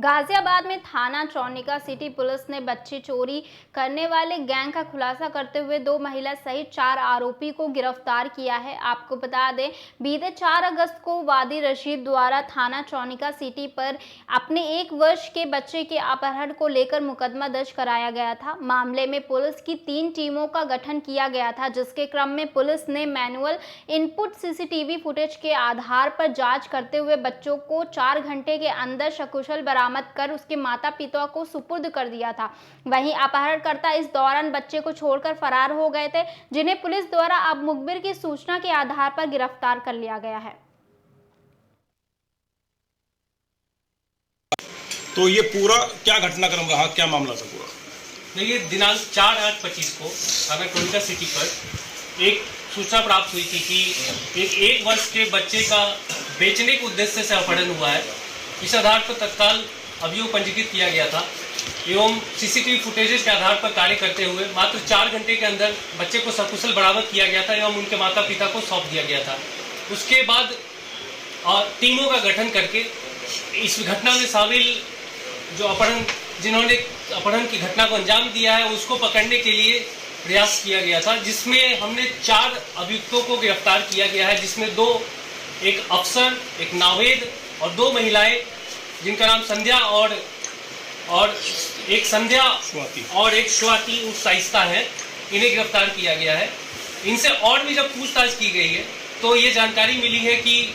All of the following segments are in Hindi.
गाजियाबाद में थाना चौनिका सिटी पुलिस ने बच्चे चोरी करने वाले गैंग का खुलासा करते हुए 2 महिला सहित 4 आरोपी को गिरफ्तार किया है। आपको बता दें, बीते 4 अगस्त को वादी रशीद द्वारा थाना चौनिका सिटी पर अपने 1 वर्ष के बच्चे के अपहरण को लेकर मुकदमा दर्ज कराया गया था। मामले में पुलिस की 3 टीमों का गठन किया गया था, जिसके क्रम में पुलिस ने मैनुअल इनपुट सीसीटीवी फुटेज के आधार पर जाँच करते हुए बच्चों को 4 घंटे के अंदर सकुशल बरामद कर उसके माता पिता को सुपुर्द कर दिया था। वहीं अपहरणकर्ता इस दौरान बच्चे को छोड़कर फरार हो गए थे, जिन्हें पुलिस द्वारा अब मुखबिर की सूचना के आधार पर गिरफ्तार कर लिया गया है। तो ये पूरा क्या घटनाक्रम रहा, क्या मामला था पूरा? देखिए, दिनांक 4/8/25 को थाना चौनिका सिटी पर एक सूचना प्राप्त हुई थी कि एक वर्ष के बच्चे का बेचने के उद्देश्य से अपहरण हुआ है। इस आधार पर तत्काल अभियोग पंजीकृत किया गया था एवं सीसीटीवी फुटेजेस के आधार पर कार्य करते हुए मात्र 4 घंटे के अंदर बच्चे को सकुशल बरामद किया गया था एवं उनके माता पिता को सौंप दिया गया था। उसके बाद टीमों का गठन करके इस घटना में शामिल जो जिन्होंने अपहरण की घटना को अंजाम दिया है उसको पकड़ने के लिए प्रयास किया गया था, जिसमें हमने 4 अभियुक्तों को गिरफ्तार किया गया है, जिसमें एक अफसर, एक नावेद और 2 महिलाएं जिनका नाम संध्या और एक संध्या और एक स्वाति शाइस्ता है, इन्हें गिरफ्तार किया गया है। इनसे और भी जब पूछताछ की गई है तो ये जानकारी मिली है कि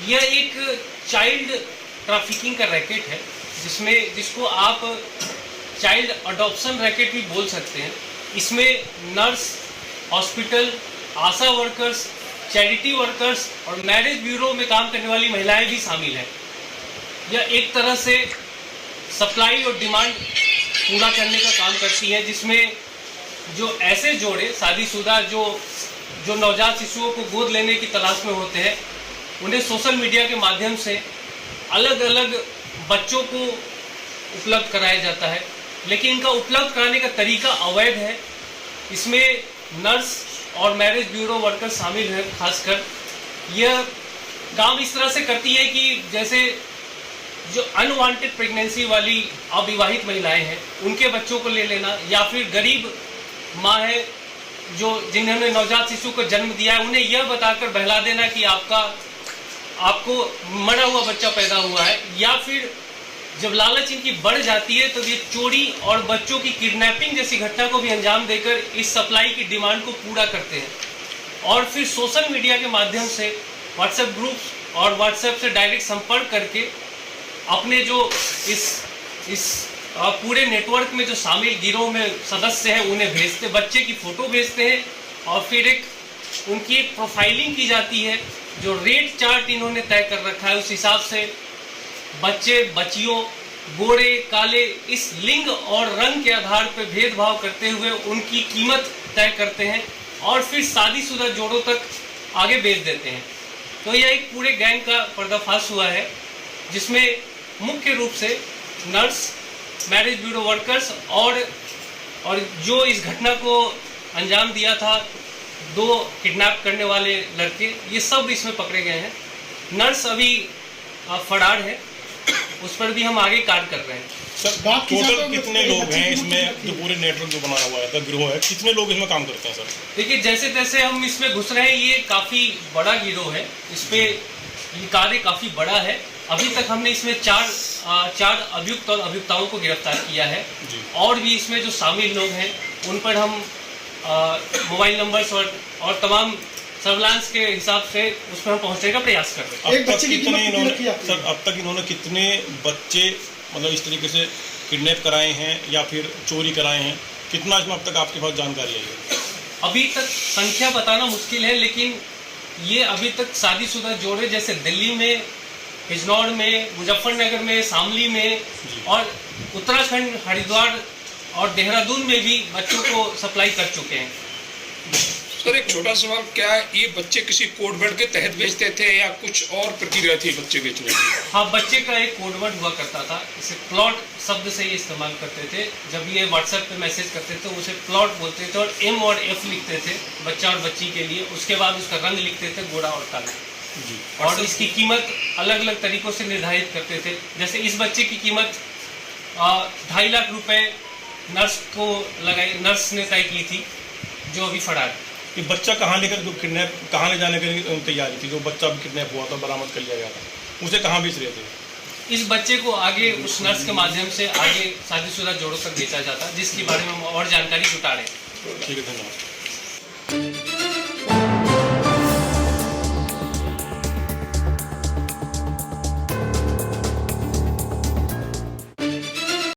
यह एक चाइल्ड ट्रैफिकिंग का रैकेट है, जिसको आप चाइल्ड अडॉप्शन रैकेट भी बोल सकते हैं। इसमें नर्स, हॉस्पिटल, आशा वर्कर्स, चैरिटी वर्कर्स और मैरिज ब्यूरो में काम करने वाली महिलाएं भी शामिल हैं। यह एक तरह से सप्लाई और डिमांड पूरा करने का काम करती है, जिसमें जो ऐसे जोड़े शादीशुदा जो नवजात शिशुओं को गोद लेने की तलाश में होते हैं, उन्हें सोशल मीडिया के माध्यम से अलग अलग बच्चों को उपलब्ध कराया जाता है, लेकिन इनका उपलब्ध कराने का तरीका अवैध है। इसमें नर्स और मैरिज ब्यूरो वर्कर शामिल हैं। खासकर यह काम इस तरह से करती है कि जैसे जो अनवांटेड प्रेगनेंसी वाली अविवाहित महिलाएं हैं, उनके बच्चों को ले लेना, या फिर गरीब माँ है जिन्होंने नवजात शिशु को जन्म दिया है, उन्हें यह बताकर बहला देना कि आपको मरा हुआ बच्चा पैदा हुआ है, या फिर जब लालच इनकी बढ़ जाती है तो ये चोरी और बच्चों की किडनैपिंग जैसी घटना को भी अंजाम देकर इस सप्लाई की डिमांड को पूरा करते हैं। और फिर सोशल मीडिया के माध्यम से व्हाट्सएप ग्रुप्स और व्हाट्सएप से डायरेक्ट संपर्क करके अपने जो इस पूरे नेटवर्क में जो शामिल गिरोह में सदस्य हैं उन्हें भेजते, बच्चे की फ़ोटो भेजते हैं और फिर उनकी एक प्रोफाइलिंग की जाती है। जो रेट चार्ट इन्होंने तय कर रखा है, उस हिसाब से बच्चे बच्चियों, गोरे काले, इस लिंग और रंग के आधार पर भेदभाव करते हुए उनकी कीमत तय करते हैं और फिर शादीशुदा जोड़ों तक आगे बेच देते हैं। तो यह एक पूरे गैंग का पर्दाफाश हुआ है, जिसमें मुख्य रूप से नर्स, मैरिज ब्यूरो वर्कर्स और जो इस घटना को अंजाम दिया था, 2 किडनैप करने वाले लड़के, ये सब इसमें पकड़े गए हैं। नर्स अभी फरार है, उस पर भी हम आगे कार्य कर रहे हैं। सर, टोटल कितने लोग हैं इसमें? जो पूरे नेटवर्क जो बना हुआ है, गिरोह है, कितने लोग इसमें काम करते हैं सर? देखिए, जैसे तैसे हम इसमें घुस रहे हैं, ये काफ़ी बड़ा गिरोह है, इसपे ये कार्य काफ़ी बड़ा है। अभी तक हमने इसमें 4 अभियुक्त और अभियुक्ताओं को गिरफ्तार किया है और भी इसमें जो शामिल लोग हैं उन पर हम मोबाइल नंबर्स और तमाम सर्विलांस के हिसाब से उसमें हम पहुंचने का प्रयास कर रहे हैं। अब तक इन्होंने कितने बच्चे मतलब इस तरीके से किडनैप कराए हैं या फिर चोरी कराए हैं? कितना इसमें अब तक आपके पास जानकारी है? अभी तक संख्या बताना मुश्किल है, लेकिन ये अभी तक शादीशुदा जोड़े जैसे दिल्ली में, बिजनौर में, मुजफ्फरनगर में, शामली में और उत्तराखंड, हरिद्वार और देहरादून में भी बच्चों को सप्लाई कर चुके हैं। सर, एक छोटा सवाल, क्या ये बच्चे किसी कोड वर्ड के तहत बेचते थे या कुछ और प्रक्रिया थी बच्चे बेचने की? हाँ, बच्चे का एक कोड वर्ड हुआ करता था, इसे प्लॉट शब्द से ये इस्तेमाल करते थे। जब ये व्हाट्सएप पे मैसेज करते थे उसे प्लॉट बोलते थे और M और F लिखते थे बच्चा और बच्ची के लिए। उसके बाद उसका रंग लिखते थे गोरा और काला। जी। और इसकी कीमत अलग अलग तरीकों से निर्धारित करते थे। जैसे इस बच्चे की कीमत 2.5 लाख रुपए नर्स ने तय की थी, जो अभी फरार है। ये बच्चा कहाँ ले जाने की तैयारी थी? जो बच्चा भी किडनैप हुआ था, बरामद कर लिया गया था, उसे कहाँ बेच रहे थे? इस बच्चे को आगे उस नर्स के माध्यम से आगे शादीशुदा जोड़ों तक बेचा जाता, जिसके बारे में हम और जानकारी जुटा रहे हैं। ठीक है, धन्यवाद।